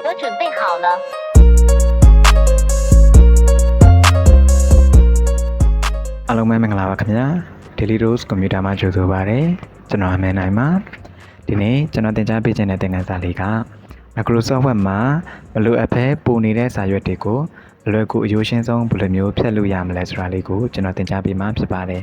都准备好了。အားလုံးပဲမင်္ဂလာပါခင်ဗျာ Daily Dose ကွန်ပျူတာမှာကြိုဆိုပါရစေကျွန်တော်အမဲနိုင်ပါဒီနေ့ကျွန်တော်သင်ကြားပေးခြင်းတဲ့သင်ခန်းစာလေးက Microsoft Word မှာဘယ်လိုအဖဲပို့နေတဲ့စာရွက်တွေကိုဘယ်လိုကိုအယိုးရှင်းဆုံးဘယ်လိုမျိုးဖြတ်လို့ရမလဲဆိုတာလေးကိုကျွန်တော်သင်ကြားပေးမှာဖြစ်ပါတယ်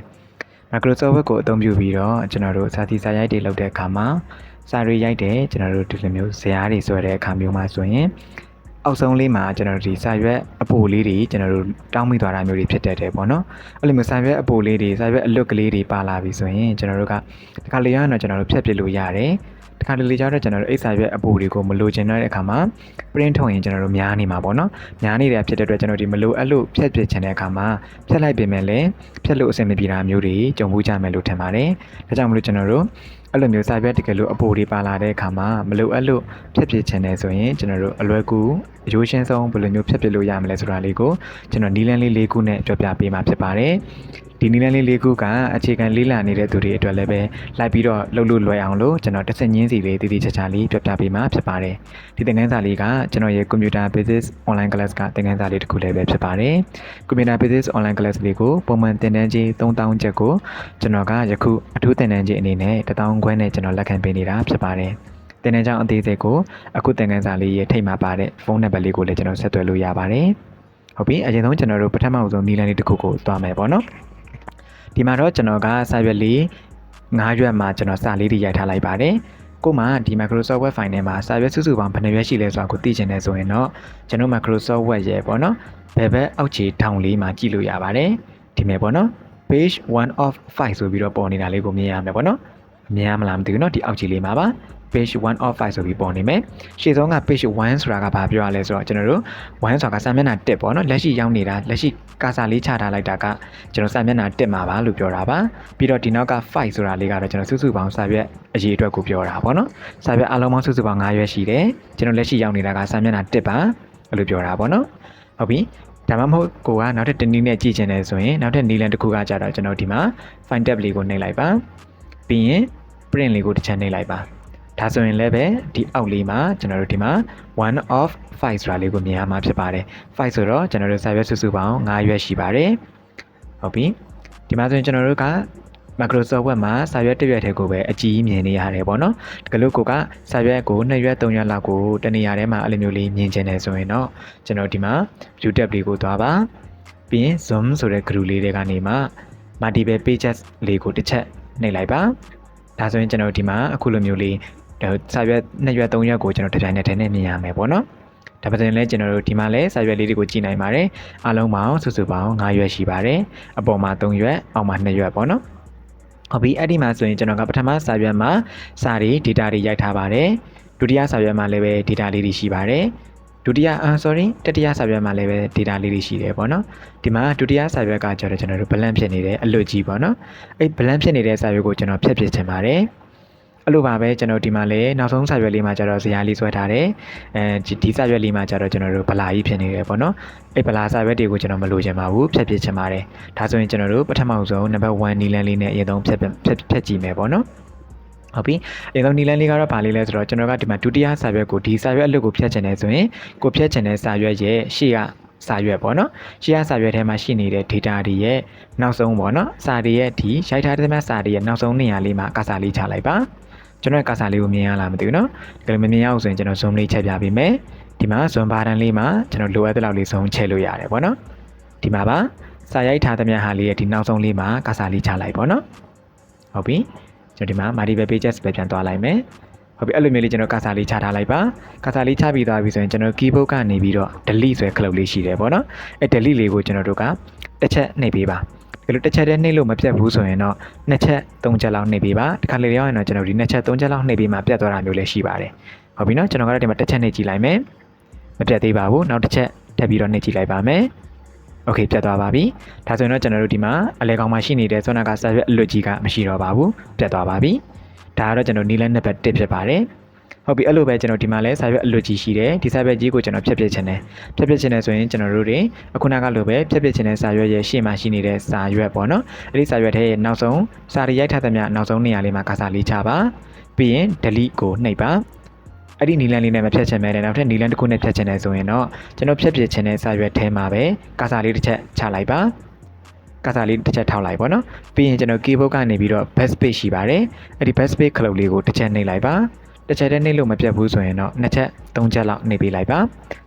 Microsoft Word ကိုအသုံးပြုပြီးတော့ကျွန်တော်တို့စာတီစာရိုက်တွေလုပ်တဲ့အခါမှာစာတွေရိုက်တယ်ကျွန်တော်တို့ဒီလိုမျိုးဇာတ်တွေဆွဲတဲ့အခါမျိုးမှာဆိုရင်အောက်ဆုံးလေးမှာကျွန်တော်တို့ဒီစာရွက်အပိုလေးတွေကျွန်တော်တို့တောင်းမိသွားတာမျိုးတွေဖြစ်တတ်တယ်ပေါ့နော်အဲ့လိုမျိုးစာရွက်အပိုလေးတွေစာရွက်အလွတ်ကလေးတွေပါလာပြီဆိုရင်ကျွန်တော်တို့ကဒီခါလေးရတော့ကျွန်တော်တို့ဖြတ်ပြလို့ရတယ်ဒီခါလေးကျတော့ကျွန်တော်တို့အိတ်စာရွက်အပိုတွေကိုမလိုချင်တဲ့အခါမှာ print ထုတ်ရင်ကျွန်တော်တို့များနေမှာပေါ့နော်များနေတဲ့ဖြစ်တဲ့အတွက်ကျွန်တော်ဒီမလိုအဲ့လိုဖြတ်ပြချင်တဲ့အခါမှာဖြတ်လိုက်ပြင်မဲ့လည်းဖြတ်လို့အဆင်မပြေတာမျိုးတွေကြုံမှုကြမယ်လို့ထင်ပါတယ်ဒါကြောင့်မလို့ကျွန်တော်တို့အဲ့လိုမျိုးစာရွက်တကယ်လို့အပိုတွေပါလာတဲ့အခါမှာမလိုအဲ့လိုဖြတ်ပြချင်တယ်ဆိုရင်ကျွန်တော်တို့အလွယ်ကူအယိုးရှင်းဆုံးဘယ်လိုမျိုးဖြတ်ပြလို့ရမလဲဆိုတာလေးကိုကျွန်တော်နီးလန်းလေး၄ခုနဲ့ပြောပြပေးမှာဖြစ်ပါတယ်ဒီနီးလန်းလေး၄ခုကအခြေခံလေးလာနေတဲ့သူတွေအတွက်လည်းပဲလိုက်ပြီးတော့လှုပ်လို့လွယ်အောင်လို့ကျွန်တော်တစ်စက်ချင်းစီလေးတည်တည်ချာချာလေးပြောပြပေးမှာဖြစ်ပါတယ်ဒီသင်ခန်းစာလေးကကျွန်တော်ရဲ့ Computer Basics Online Class ကသင်ခန်းစာလေးတစ်ခုလည်းပဲဖြစ်ပါတယ် Computer Basics Online Class လေးကိုပုံမှန်သင်တန်းကြီး3000ကျပ်ကိုကျွန်တော်ကယခုအထူးသင်တန်းကြီးအနေနဲ့1000ခွဲနဲ့ကျွန်တော်လက်ခံပေးနေတာဖြစ်ပါတယ်သင်တန်းကြောင်းအသေးစိတ်ကိုအခုသင်ခန်းစာလေးရဲ့ထိပ်မှာပါတဲ့ဖုန်းနံပါတ်လေးကိုလည်းကျွန်တော်ဆက်သွယ်လို့ရပါတယ်ဟုတ်ပြီအရင်ဆုံးကျွန်တော်တို့ပထမဆုံးနည်းလမ်းလေးတစ်ခုကိုသွားမယ်ပေါ့နော်ဒီမှာတော့ကျွန်တော်ကစာရွက်လေး9ရွက်မှာကျွန်တော်စာလေးတွေရိုက်ထားလိုက်ပါတယ်ကိုမှဒီ Microsoft Word file ထဲမှာစာရွက်စုစုပေါင်းဘယ်နှရွက်ရှိလဲဆိုတာကိုသိချင်တယ်ဆိုရင်တော့ကျွန်တော် Microsoft Word ရဲ့ပေါ့နော်ဘယ်ဘက်အောက်ခြေထောင်လေးမှာကြည့်လို့ရပါတယ်ဒီမဲ့ပေါ့နော် page 1 of 5ဆိုပြီးတော့ပေါ်နေတာလေးကိုမြင်ရမယ်ပေါ့နော်မြင်ရမလားမသိဘူးเนาะဒီအောက်ခြေလေးမှာပါ page 1 of 5ဆိုပြီးပေါ်နေမယ်ရှေ့ဆုံးက page 1ဆိုတာကဘာပြောရလဲဆိုတော့ကျွန်တော်တို့1ဆိုတာကစာမျက်နှာ1ပေါ့နော်လက်ရှိရောက်နေတာလက်ရှိကာစာလေးချထားလိုက်တာကကျွန်တော်စာမျက်နှာ1မှာပါလို့ပြောတာပါပြီးတော့ဒီနောက်က5ဆိုတာလေးကတော့ကျွန်တော်စုစုပေါင်းစာရွက်အရေးအတွက်ကိုပြောတာပေါ့နော်စာရွက်အလုံးပေါင်းစုစုပေါင်း9ရွက်ရှိတယ်ကျွန်တော်လက်ရှိရောက်နေတာကစာမျက်နှာ1ပါအဲ့လိုပြောတာပေါ့နော်ဟုတ်ပြီဒါမှမဟုတ်ကိုကနောက်ထပ်တနည်းနဲ့ကြည့်ချင်တယ်ဆိုရင်နောက်ထပ်နည်းလမ်းတစ်ခုကကြတော့ကျွန်တော်ဒီမှာ Find tab လေးကိုနှိပ်လိုက်ပါပြီးရင် print လေးကိုတစ်ချက်နှိပ်လိုက်ပါဒါဆိုရင်လည်းပဲဒီအောက်လေးမှာကျွန်တော်တို့ဒီမှာ1 of 5ဆိုတာလေးကိုမြင်ရမှာဖြစ်ပါတယ်5ဆိုတော့ကျွန်တော်တို့စာရွက်စုစုပေါင်း9ရွက်ရှိပါတယ်ဟုတ်ပြီဒီမှာဆိုရင်ကျွန်တော်တို့က Microsoft Word မှာစာရွက်တစ်ရွက်ထဲကိုပဲအကြီးမြင်နေရတယ်ပေါ့နော်တကယ်လို့ကိုကစာရွက်ကို2ရွက်3ရွက်လောက်ကိုတနေရာထဲမှာအဲ့လိုမျိုးလေးမြင်ချင်တယ်ဆိုရင်တော့ကျွန်တော်ဒီမှာ View tab လေးကိုသွားပါပြီးရင် Zoom ဆိုတဲ့ group လေးတွေကနေမှ Multiple Pages လေးကိုတစ်ချက်နှိပ်လိုက်ပါဒါဆိုရင်ကျွန်တော်ဒီမှာအခုလိုမျိုးလေးစာရွက်2ရွက်3ရွက်ကိုကျွန်တော်တစ်ပြိုင်နက်တည်းနဲ့မြင်ရမယ်ပေါ့နော်ဒါပေမဲ့လည်းကျွန်တော်တို့ဒီမှာလည်းစာရွက်လေးတွေကိုကြည့်နိုင်ပါတယ်အားလုံးပေါင်းစုစုပေါင်း9ရွက်ရှိပါတယ်အပေါ်မှာ3ရွက်အောက်မှာ2ရွက်ပေါ့နော်ဟုတ်ပြီအဲ့ဒီမှာဆိုရင်ကျွန်တော်ကပထမစာရွက်မှာစာတွေ data တွေရိုက်ထားပါတယ်ဒုတိယစာရွက်မှာလည်းပဲ data လေးတွေရှိပါတယ်တတိယစာရွက်မှာလည်းပဲ data လေးတွေရှိတယ်ပေါ့နော်ဒီမှာဒုတိယစာရွက်ကကျတော့ကျွန်တော်တို့ blank ဖြစ်နေတယ်အလွတ်ကြီးပေါ့နော်အဲ့ blank ဖြစ်နေတဲ့စာရွက်ကိုကျွန်တော်ဖြတ်ချင်ပါတယ်အဲ့လိုပါပဲကျွန်တော်ဒီမှာလည်းနောက်ဆုံးစာရွက်လေးမှာကျတော့ဇာတ်လေးဆွဲထားတယ်ဒီစာရွက်လေးမှာကျတော့ကျွန်တော်တို့ဗလာကြီးဖြစ်နေတယ်ပေါ့နော်အဲ့ဗလာစာရွက်တွေကိုကျွန်တော်မလိုချင်ပါဘူးဖြတ်ချင်ပါတယ်ဒါဆိုရင်ကျွန်တော်တို့ပထမဆုံးနံပါတ်1နီလန်းလေးနဲ့အရင်ဆုံးဖြတ်ကြည့်မယ်ပေါ့နော်ဟုတ်ပြီအရင်ဆုံးနီလန်းလေးကတော့ဗာလေးလဲဆိုတော့ကျွန်တော်ကဒီမှာဒုတိယစာရွက်ကိုဒီစာရွက်အလွတ်ကိုဖြတ်ချင်တယ်ဆိုရင်ကိုဖြတ်ချင်တဲ့စာရွက်ရဲ့ရှေ့ကစာရွက်ပေါ့နော်ရှေ့ကစာရွက်ထဲမှာရှိနေတဲ့ data တွေရဲ့နောက်ဆုံးပေါ့နော်စာတွေရဲ့ဒီရိုက်ထားတဲ့စာတွေရဲ့နောက်ဆုံးနေရာလေးမှာကာစာလေးချလိုက်ပါကျွန်တော်ကာစာလေးကိုမြင်ရလားမသိဘူးเนาะဒါပေမဲ့မမြင်ရအောင်ဆိုရင်ကျွန်တော် zoom လေးချက်ပြပေးမယ်ဒီမှာ zoom button လေးမှာကျွန်တော်လိုအပ်တဲ့လောက်လေး zoom ချက်လို့ရတယ်ပေါ့နော်ဒီမှာပါစာရိုက်ထားတဲ့ဟာလေးရဲ့ဒီနောက်ဆုံးလေးမှာကာစာလေးချလိုက်ပေါ့နော်ဟုတ်ပြီကျွန်တော်ဒီမှာ multiple pages ပဲပြန်သွားလိုက်မယ်ဟုတ်ပြီအဲ့လိုမျိုးလေးကျွန်တော်ကာစာလေးချထားလိုက်ပါကာစာလေးချပြီးသွားပြီဆိုရင်ကျွန်တော် keyboard ကနေပြီးတော့ delete ဆိုတဲ့ခလုတ်လေးရှိတယ်ပေါ့နော်အဲ့ delete လေးကိုကျွန်တော်တို့ကတစ်ချက်နှိပ်ပေးပါဒီလိုတစ်ချက်တည်းနှိပ်လို့မပြတ်ဘူးဆိုရင်တော့2ချက်3ချက်လောက်နှိပ်ပေးပါဒီခါလေးရောက်ရင်တော့ကျွန်တော်ဒီ2ချက်3ချက်လောက်နှိပ်ပေးမှပြတ်သွားတာမျိုးလည်းရှိပါတယ်ဟုတ်ပြီနော်ကျွန်တော်ကတော့ဒီမှာတစ်ချက်နှိပ်ကြည့်လိုက်မယ်မပြတ်သေးပါဘူးနောက်တစ်ချက်ထပ်ပြီးတော့နှိပ်ကြည့်လိုက်ပါမယ်โอเคပြတ်သွားပါပြီဒါဆိုရင်တော့ကျွန်တော်တို့ဒီမှာအလဲကောင်မှာရှိနေတဲ့ဆွမ်းနာကစာရွက်အလွတ်ကြီးကမရှိတော့ပါဘူးပြတ်သွားပါပြီဒါကတော့ကျွန်တော်နီးလန်းနံပါတ်1ဖြစ်ပါတယ်ဟုတ်ပြီအဲ့လိုပဲကျွန်တော်ဒီမှာလဲစာရွက်အလွတ်ကြီးရှိတယ်ဒီစာရွက်ကြီးကိုကျွန်တော်ဖြတ်ချင်တယ်ဆိုရင်ကျွန်တော်တို့တွေအခုနကလိုပဲဖြတ်ချင်တဲ့စာရွက်ရဲ့ရှေ့မှာရှိနေတဲ့စာရွက်ပေါ့နော်အဲ့ဒီစာရွက်ထဲရဲ့နောက်ဆုံးစာတွေရိုက်ထားတဲ့မြနောက်ဆုံးနေရာလေးမှာကာစာလေးချပါပြီးရင် delete ကိုနှိပ်ပါ အဲ့ဒီနီလန်လေးနဲ့မဖြတ်ချင်မဲ့တဲ့နောက်ထပ်နီလန်တစ်ခုနဲ့ဖြတ်ချင်တယ်ဆိုရင်တော့ကျွန်တော်ဖြတ်ပြချင်တဲ့စာရွက်ထဲမှာပဲကာစာလေးတစ်ချက်ချလိုက်ပါကာစာလေးတစ်ချက်ထောက်လိုက်ပေါ့နော်ပြီးရင်ကျွန်တော် keyboard ကနေပြီးတော့ back space ရှိပါတယ်အဲ့ဒီ back space ခလုတ်လေးကိုတစ်ချက်နှိပ်လိုက်ပါတစ်ချက်တည်းနှိပ်လို့မပြတ်ဘူးဆိုရင်တော့နှစ်ချက်သုံးချက်လောက်နှိပ်ပေးလိုက်ပါ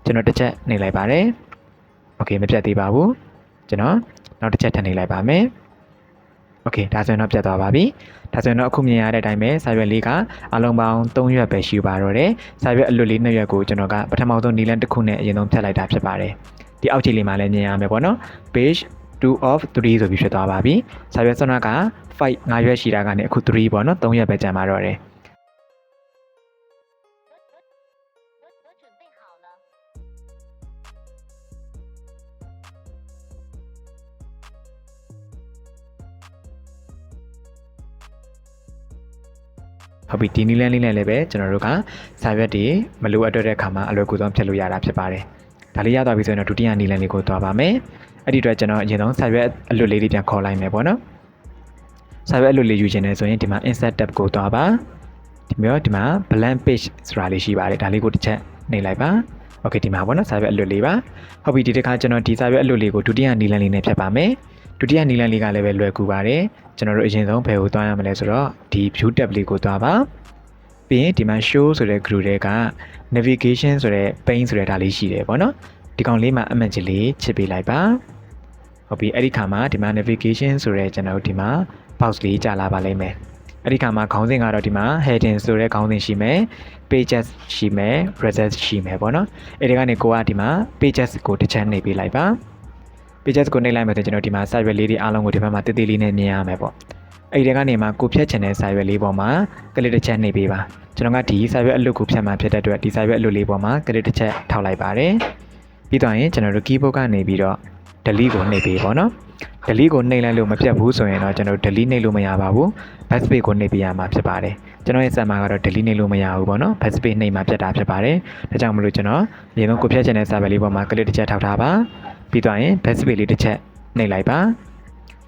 ကျွန်တော်တစ်ချက်နှိပ်လိုက်ပါတယ်โอเคမပြတ်သေးပါဘူးကျွန်တော်နောက်တစ်ချက်ထပ်နှိပ်လိုက်ပါမယ်โอเคဒါဆိုရင်တော့ပြတ်သွားပါပြီဒါဆိုရင်တော့အခုမြင်ရတဲ့အတိုင်းပဲစာရွက်လေးကအလုံးပေါင်း3ရွက်ပဲရှိပါတော့တယ်စာရွက်အလွတ်လေး2ရွက်ကိုကျွန်တော်ကပထမဆုံးနီလန်တစ်ခုနဲ့အရင်ဆုံးဖြတ်လိုက်တာဖြစ်ပါတယ်ဒီအောက်ခြေလေးမှာလည်းမြင်ရမယ်ပေါ့နော် page 2 of 3ဆိုပြီးဖြစ်သွားပါပြီစာရွက်စွမ်းက5ရွက်ရှိတာကနေအခု3ပေါ့နော်3ရွက်ပဲကျန်ပါတော့တယ်ဟုတ်ပြီဒီနီလန်းလေးနဲ့လည်းပဲကျွန်တော်တို့ကစာရွက်တွေမလိုအပ်တဲ့အခါမှာအလွယ်ကူဆုံးဖြတ်လို့ရတာဖြစ်ပါတယ်ဒါလေးရသွားပြီဆိုရင်တော့ဒုတိယနီလန်းလေးကိုသွားပါမယ်အဲ့ဒီအတွက်ကျွန်တော်အရင်ဆုံးစာရွက်အလွတ်လေးတွေပြန်ခေါ်လိုက်မယ်ပေါ့နော်စာရွက်အလွတ်လေးယူခြင်းနဲ့ဆိုရင်ဒီမှာ insert tab ကိုသွားပါဒီမှာ blank page ဆိုတာလေးရှိပါတယ်ဒါလေးကိုတစ်ချက်နှိပ်လိုက်ပါโอเคဒီမှာပေါ့နော်စာရွက်အလွတ်လေးပါဟုတ်ပြီဒီတစ်ခါကျွန်တော်ဒီစာရွက်အလွတ်လေးကိုဒုတိယနီလန်းလေးနဲ့ဖြတ်ပါမယ်ဒုတိယနီလန်းလေးကလည်းပဲလွယ်ကူပါတယ်ကျွန်တော်တို့အရင်ဆုံးဘယ်ကိုသွားရမလဲဆိုတော့ဒီ view tab လေးကိုသွားပါပြီးရင်ဒီမှာ show ဆိုတဲ့ group တွေက navigation ဆိုတဲ့ pane ဆိုတဲ့ဒါလေးရှိတယ်ပေါ့နော်ဒီကောင်လေးမှာအမှတ်ကြီးလေးချစ်ပေးလိုက်ပါဟုတ်ပြီအဲ့ဒီခါမှာဒီမှာ navigation ဆိုတဲ့ကျွန်တော်တို့ဒီမှာ box လေးကြာလာပါလိမ့်မယ်အဲ့ဒီခါမှာခေါင်းစဉ်ကတော့ဒီမှာ heading ဆိုတဲ့ခေါင်းစဉ်ရှိမယ် pages ရှိမယ် results ရှိမယ်ပေါ့နော်အဲ့ဒီကနေကိုကဒီမှာ pages ကိုတစ်ချက်နှိပ်ပေးလိုက်ပါ pages ကိုနှိပ်လိုက်မယ်ဆိုကျွန်တော်ဒီမှာ site ရွက်လေးတွေအားလုံးကိုဒီဘက်မှာတိတိလေးနဲ့မြင်ရမယ်ပေါ့အဲ့ဒီကနေမှကိုဖြတ်ချင်တဲ့ site ရွက်လေးပေါ်မှာကလစ်တစ်ချက်နှိပ်ပေးပါကျွန်တော်ကဒီ site ရွက်အလွတ်ကိုဖြတ်မှဖြစ်တဲ့အတွက်ဒီ site ရွက်အလွတ်လေးပေါ်မှာကလစ်တစ်ချက်ထောက်လိုက်ပါတယ်ပြီးတော့ရင်ကျွန်တော်တို့ keyboard ကနေပြီးတော့ delete ကိုနှိပ်ပေးပေါ့နော် delete ကိုနှိပ်လိုက်လို့မပြတ်ဘူးဆိုရင်တော့ကျွန်တော် delete နှိပ်လို့မရပါဘူး backspace ကိုနှိပ်ပေးရမှာဖြစ်ပါတယ်ကျွန်တော်ရဲ့ set မှာကတော့ delete နှိပ်လို့မရဘူးပေါ့နော် backspace နှိပ်မှပြတ်တာဖြစ်ပါတယ်ဒါကြောင့်မလို့ကျွန်တော်အရင်ဆုံးကိုဖြတ်ချင်တဲ့ server လေးပေါ်မှာ click တစ်ချက်ထောက်ထားပါပြီးတော့ရင် backspace လေးတစ်ချက်နှိပ်လိုက်ပါ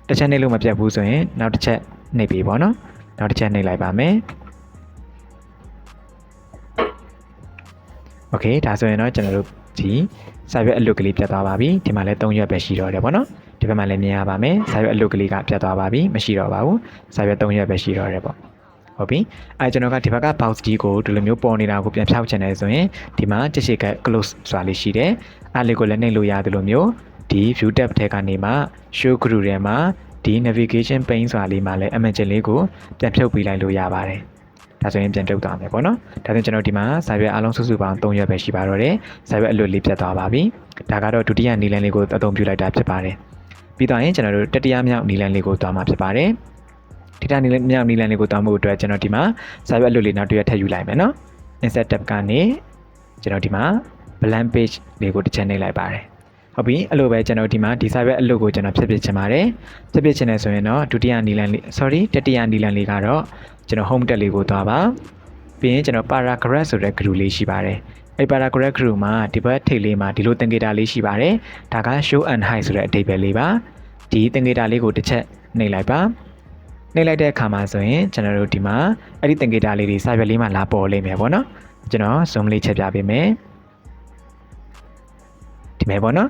တစ်ချက်နှိပ်လို့မပြတ်ဘူးဆိုရင်နောက်တစ်ချက်နှိပ်ပေးပေါ့နော်နောက်တစ်ချက်နှိပ်လိုက်ပါမယ်โอเคဒါဆိုရင်တော့ကျွန်တော်တို့ဒီစာရွက်အလွတ်ကလေးပြတ်သွားပါပြီဒီမှာလည်း3ရွက်ပဲရှိတော့တယ်ပေါ့နော်ဒီဘက်မှာလည်းမြင်ရပါမယ်စာရွက်အလွတ်ကလေးကပြတ်သွားပါပြီမရှိတော့ပါဘူးစာရွက်3ရွက်ပဲရှိတော့တယ်ပေါ့ဟုတ်ပြီအဲကျွန်တော်ကဒီဘက်က box ကြီးကိုဒီလိုမျိုးပေါ်နေတာကိုပြန်ဖြောက်ချင်တယ်ဆိုရင်ဒီမှာတစ်ချိတ်က close ဆိုတာလေးရှိတယ်အဲလေးကိုလည်းနှိပ်လို့ရတယ်လို့မျိုးဒီ view tab ထဲကနေမှ show group ထဲမှာဒီ navigation pane ဆိုတာလေးမှာလည်း image လေးကိုပြန်ဖြုတ်ပေးလိုက်လို့ရပါတယ်ဒါဆိုရင်ပြန်ပြုတ်သွားမယ်ပေါ့နော်ဒါဆိုရင်ကျွန်တော်ဒီမှာစာရွက်အလုံးစုစုပေါင်း3ရွက်ပဲရှိပါတော့တယ်စာရွက်အလွတ်လေးပြတ်သွားပါပြီဒါကတော့ဒုတိယနီလန်းလေးကိုအသုံးပြုလိုက်တာဖြစ်ပါတယ်ပြီးတော့ရင်ကျွန်တော်တို့တတိယမြောက်နီလန်းလေးကိုသွားမှာဖြစ်ပါတယ်ဒီတနီမြောက်နီလန်းလေးကိုသွားမှုအတွက်ကျွန်တော်ဒီမှာစာရွက်အလွတ်လေးနောက်တစ်ရွက်ထပ်ယူလိုက်မယ်နော် insert tab ကနေကျွန်တော်ဒီမှာ blank page လေးကိုတစ်ချက်နှိပ်လိုက်ပါတယ်ဟုတ်ပြီအဲ့လိုပဲကျွန်တော်ဒီမှာဒီစာရွက်အလွတ်ကိုကျွန်တော်ဖြတ်ပစ်ချင်ပါတယ်ဖြတ်ပစ်ချင်တယ်ဆိုရင်တော့ဒုတိယနီလန်းလေး sorry တတိယနီလန်းလေးကတော့ကျွန်တော် home tab လေးကိုသွားပါပြီးရင်ကျွန်တော် paragraph ဆိုတဲ့ group လေးရှိပါတယ်အဲ့ paragraph group မှာဒီဘက်ထိပ်လေးမှာဒီလိုသင်္ကေတလေးရှိပါတယ်ဒါက show and hide ဆိုတဲ့အဓိပ္ပာယ်လေးပါဒီသင်္ကေတလေးကိုတစ်ချက်နှိပ်လိုက်ပါနှိပ်လိုက်တဲ့အခါမှာဆိုရင်ကျွန်တော်တို့ဒီမှာအဲ့ဒီသင်္ကေတလေးတွေစာရွက်လေးမှာလာပေါ်လိမ့်မယ်ပေါ့နော်ကျွန်တော် zoom လေးချက်ပြပေးမယ်ဒီမဲ့ပေါ့နော်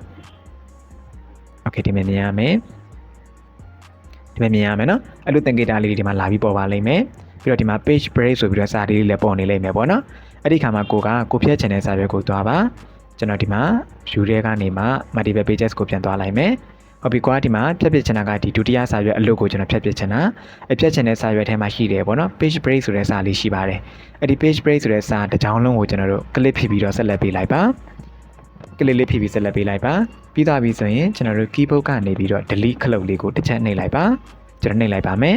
โอเคဒီမဲ့မြင်ရမယ်ဒီမဲ့မြင်ရမယ်နော်အဲ့လိုသင်္ကေတလေးတွေဒီမှာလာပြီးပေါ်ပါလိမ့်မယ်ပြီးတော့ဒီမှာ page break ဆိုပြီးတော့စာလေးလည်းပေါ်နေလိမ့်မယ်ပေါ့နော်အဲ့ဒီခါမှာကိုဖြတ်ချင်တဲ့စာရွက်ကိုသွားပါကျွန်တော်ဒီမှာ view ထဲကနေမှ multiple pages ကိုပြန်သွားလိုက်မယ်ဟုတ်ပြီကွာဒီမှာဖြတ်ပစ်ချင်တာကဒီဒုတိယစာရွက်အလုပ်ကိုကျွန်တော်ဖြတ်ပစ်ချင်တာအဖြတ်ချင်တဲ့စာရွက်ထဲမှာရှိတယ်ပေါ့နော် page break ဆိုတဲ့စာလေးရှိပါတယ်အဲ့ဒီ page break ဆိုတဲ့စာတစ်ကြောင်းလုံးကိုကျွန်တော်တို့ click ဖြစ်ပြီးတော့ဆက်လက်ပေးလိုက်ပါကလေးလေးဖြည့်ပြီးဆက်လက်ပေးလိုက်ပါပြီးသားပြီဆိုရင်ကျွန်တော်တို့ keyboard ကနေပြီးတော့ delete ခလုတ်လေးကိုတစ်ချက်နှိပ်လိုက်ပါကျွန်တော်နှိပ်လိုက်ပါမယ်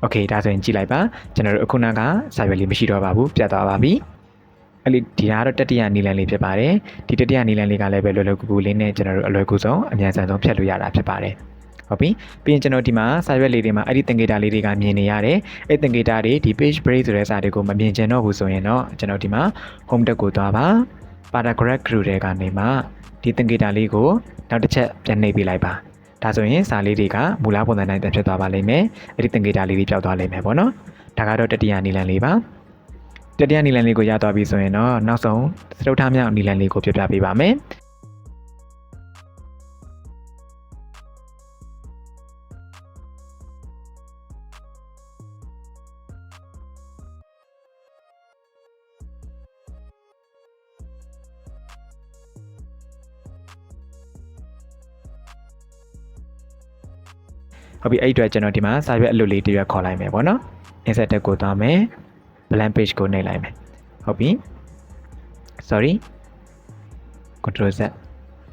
โอเคဒါဆိုရင်ကြည့်လိုက်ပါကျွန်တော်တို့အခုနကစာရွက်လေးမရှိတော့ပါဘူးပြတ်သွားပါပြီအဲ့ဒီဒီကတော့တတိယနီလန်းလေးဖြစ်ပါတယ်ဒီတတိယနီလန်းလေးကလည်းပဲလွယ်လွယ်ကူကူလေးနဲ့ကျွန်တော်တို့အလွယ်ကူဆုံးအမြန်ဆန်ဆုံးဖြတ်လို့ရတာဖြစ်ပါတယ်ဟုတ်ပြီပြီးရင်ကျွန်တော်ဒီမှာစာရွက်လေးတွေမှာအဲ့ဒီသင်္ကေတလေးတွေကမြင်နေရတယ်အဲ့သင်္ကေတတွေဒီ page break ဆိုတဲ့စာတွေကိုမမြင်ချင်တော့ဘူးဆိုရင်တော့ကျွန်တော်ဒီမှာ home tab ကိုသွားပါ paragraph group တွေကနေမှဒီသင်္ကေတလေးကိုနောက်တစ်ချက်ပြန်နှိပ်ပေးလိုက်ပါဒါဆိုရင်စာလေးတွေကမူလပုံစံတိုင်းပြန်ဖြစ်သွားပါလိမ့်မယ်အဲ့ဒီသင်္ကေတလေးတွေပျောက်သွားလိမ့်မယ်ပေါ့နော်ဒါကတော့တတိယနီလန်းလေးပါ တတိယနီလန်လေးကိုရသွားပြီဆိုရင်တော့နောက်ဆုံးစတုထမြောက်နီလန်လေးကိုပြပြပေးပါမယ်ဟုတ်ပြီအဲ့အတွက်ကျွန်တော်ဒီမှာစာရွက်အလွတ်လေးတစ်ရွက်ခေါ်လိုက်မယ်ပေါ့နော် insert tab ကိုသွားမယ် blank page ကိုနှိပ်လိုက်မယ်ဟုတ်ပြီ sorry control z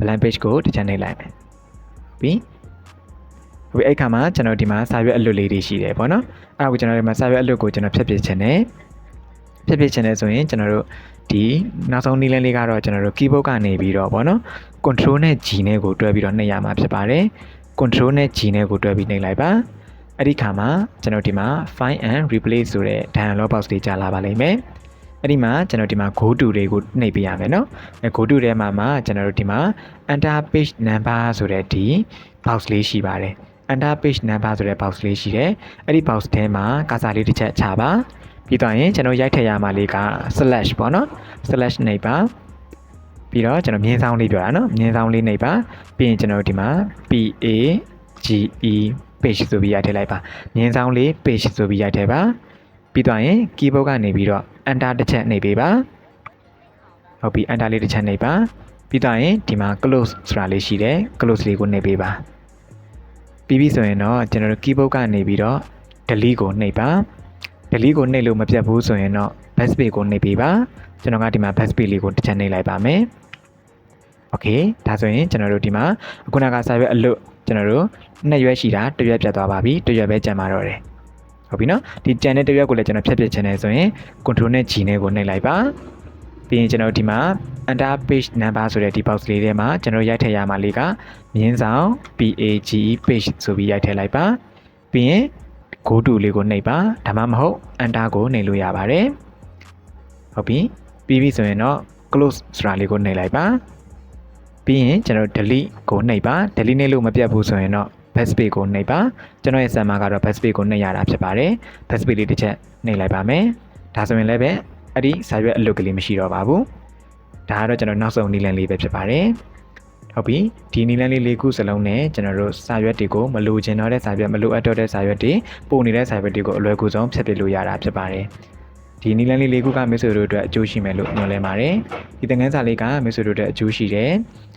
blank page ကိုတစ်ချက်နှိပ်လိုက်မယ်ဟုတ်ပြီအဲ့ခါမှာကျွန်တော်ဒီမှာစာရွက်အလွတ်လေးတွေရှိတယ်ပေါ့နော်အဲ့ဒါကိုကျွန်တော်ဒီမှာစာရွက်အလွတ်ကိုကျွန်တော်ဖြတ်ပြချင်တယ်ဆိုရင်ကျွန်တော်တို့ဒီနောက်ဆုံးနည်းလမ်းလေးကတော့ကျွန်တော်တို့ keyboard ကနေပြီးတော့ပေါ့နော် control နဲ့ G နဲ့ကိုတွဲပြီးတော့နှိပ်ရမှာဖြစ်ပါတယ် control နဲ့ G နဲ့ကိုတွဲပြီးနှိပ်လိုက်ပါအဲ့ဒီခါမှာကျွန်တော်ဒီမှာ find and replace ဆိုတဲ့ dialog box လေးကြာလာပါလိမ့်မယ်အဲ့ဒီမှာကျွန်တော်ဒီမှာ go to တွေကိုနှိပ်ပေးရမယ်နော်အဲ go to ထဲမှာကျွန်တော်တို့ဒီမှာ enter page number ဆိုတဲ့ဒီ box လေးရှိပါတယ် enter page number ဆိုတဲ့ box လေးရှိတယ်အဲ့ဒီ box ထဲမှာကာစာလေးတစ်ချက်ချပါပြီးတော့ရင်ကျွန်တော်ရိုက်ထည့်ရမှာလေးက slash ပေါ့နော် slash နှိပ်ပါပြီးတော့ကျွန်တော်မြင်းဆောင်လေးပြောတာနော်မြင်းဆောင်လေးနှိပ်ပါပြီးရင်ကျွန်တော်ဒီမှာ 𝐴𝐺𝐸 page ဆိုပြီးရိုက်ထည့်လိုက်ပါမြင်းဆောင်လေး page ဆိုပြီးရိုက်ထည့်ပါပြီးတော့ရင် keyboard ကနေပြီးတော့ enter တစ်ချက်နှိပ်ပေးပါဟုတ်ပြီ enter လေးတစ်ချက်နှိပ်ပါပြီးတော့ရင်ဒီမှာ close ဆိုတာလေးရှိတယ် close လေးကိုနှိပ်ပေးပါပြီးပြီဆိုရင်တော့ကျွန်တော်တို့ keyboard ကနေပြီးတော့ delete ကိုနှိပ်ပါ delete ကိုနှိပ်လို့မပြတ်ဘူးဆိုရင်တော့ backspace ကိုနှိပ်ပေးပါကျွန်တော်ကဒီမှာ backspace လေးကိုတစ်ချက်နှိပ်လိုက်ပါမယ်โอเคဒါဆိုရင်ကျွန်တော်တို့ဒီမှာခုနကစာရွက်အလွတ်ကျွန်တော်တို့2ရွက်ရှိတာ1ရွက်ပြတ်သွားပါပြီ1ရွက်ပဲကျန်ပါတော့တယ်ဟုတ်ပြီနော်ဒီကျန်တဲ့1ရွက်ကိုလည်းကျွန်တော်ဖြတ်ပြချင်တယ်ဆိုရင် control နဲ့ G နဲ့ကိုနှိပ်လိုက်ပါပြီးရင်ကျွန်တော်ဒီမှာ enter page number ဆိုတဲ့ဒီ box လေးထဲမှာကျွန်တော်ရိုက်ထည့်ရမှာလေးကမြင်းဆောင် PAGE page ဆိုပြီးရိုက်ထည့်လိုက်ပါပြီးရင် go to လေးကိုနှိပ်ပါဒါမှမဟုတ် enter ကိုနှိပ်လို့ရပါတယ်ဟုတ်ပြီပြီးပြီဆိုရင်တော့ close ဆိုတာလေးကိုနှိပ်လိုက်ပါပြီးရင်ကျွန်တော် delete ကိုနှိပ်ပါ delete နှိပ်လို့မပြတ်ဘူးဆိုရင်တော့ backspace ကိုနှိပ်ပါကျွန်တော်ရဲ့ server ကတော့ backspace ကိုနှိပ်ရတာဖြစ်ပါတယ် backspace လေးတစ်ချက်နှိပ်လိုက်ပါမယ်ဒါဆိုရင်လည်းပဲအဲ့ဒီစာရွက်အလွတ်ကလေးမရှိတော့ပါဘူးဒါကတော့ကျွန်တော်နောက်ဆုံးနည်းလမ်းလေးပဲဖြစ်ပါတယ်ဟုတ်ပြီဒီနည်းလမ်းလေး၄ခုစလုံးနဲ့ကျွန်တော်တို့စာရွက်တွေကိုမလိုချင်တော့တဲ့စာရွက်မလိုအပ်တော့တဲ့စာရွက်တွေပို့နေတဲ့စာရွက်တွေကိုအလွယ်ကူဆုံးဖြတ်ပစ်လို့ရတာဖြစ်ပါတယ်ဒီနည်းလမ်းလေး၄ခုကမိတ်ဆွေတို့အတွက်အကျိုးရှိမယ်လို့ညွှန်လဲပါတယ်ဒီသင်ခန်းစာလေးကမိတ်ဆွေတို့အတွက်အကျိုးရှိတယ်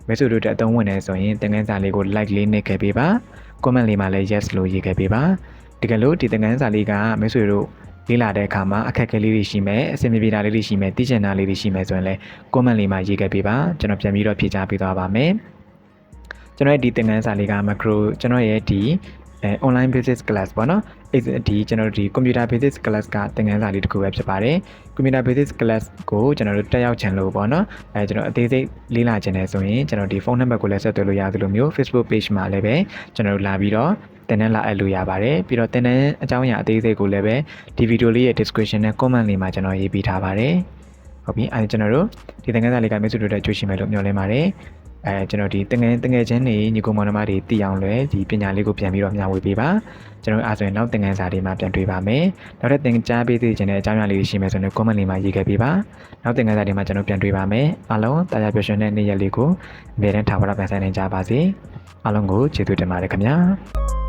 မိတ်ဆွေတို့အတွက်အသုံးဝင်တယ်ဆိုရင်သင်ခန်းစာလေးကို like လေးနှိပ်ခဲ့ပေးပါ comment လေးမှာလည်း yes လို့ရေးခဲ့ပေးပါတကယ်လို့ဒီသင်ခန်းစာလေးကမိတ်ဆွေတို့လေ့လာတဲ့အခါမှာအခက်အခဲလေးတွေရှိမယ်အဆင်မပြေတာလေးတွေရှိမယ်သိချင်တာလေးတွေရှိမယ်ဆိုရင်လည်း comment လေးမှာရေးခဲ့ပေးပါကျွန်တော်ပြန်ပြီးတော့ဖြေကြားပေးသွားပါမယ်ကျွန်တော်ရဲ့ဒီသင်ခန်းစာလေးက macro ကျွန်တော်ရဲ့ဒီonline basic class ပေါ့နော်ဒီကျွန်တော်တို့ဒီ computer basic class ကသင်ခန်းစာလေးတစ်ခုပဲဖြစ်ပါတယ် computer basic class ကိုကျွန်တော်တို့တက်ရောက်ချင်လို့ပေါ့နော်ကျွန်တော်အသေးစိတ်လေ့လာချင်တယ်ဆိုရင်ကျွန်တော်ဒီဖုန်းနံပါတ်ကိုလည်းဆက်သွယ်လို့ရသလိုမျိုး Facebook page မှာလည်းပဲကျွန်တော်တို့လာပြီးတော့တင်နန်းလာအပ်လို့ရပါတယ်ပြီးတော့တင်နန်းအကြောင်းအရာအသေးစိတ်ကိုလည်းပဲဒီဗီဒီယိုလေးရဲ့ description နဲ့ comment လေးမှာကျွန်တော်ရေးပေးထားပါတယ်ဟုတ်ပြီကျွန်တော်တို့ဒီသင်ခန်းစာလေးကမိတ်ဆွေတို့အတွက်ကြိုးရှိမယ်လို့မျှော်လင့်ပါတယ်ကျွန်တော်ဒီတငယ်ချင်းတွေညီကောင်မောင်နှမတွေသိအောင်လဲဒီပညာလေးကိုပြန်ပြီးတော့မျှဝေပေးပါကျွန်တော်အားဆိုရင်နောက်သင်ခန်းစာတွေမှာပြန်တွေ့ပါမယ်နောက်ထပ်သင်ကြားပေးသေးခြင်းတဲ့အကြောင်းအရာလေးတွေရှိမယ်ဆိုရင် comment လေးမှာရေးခဲ့ပေးပါနောက်သင်ခန်းစာတွေမှာကျွန်တော်ပြန်တွေ့ပါမယ်အားလုံးတရားပျော်ရွှင်တဲ့နေ့ရက်လေးကိုအမြဲတမ်းထားပါတော့ပြန်ဆိုင်နိုင်ကြပါစေအားလုံးကိုကျေးဇူးတင်ပါတယ်ခင်ဗျာ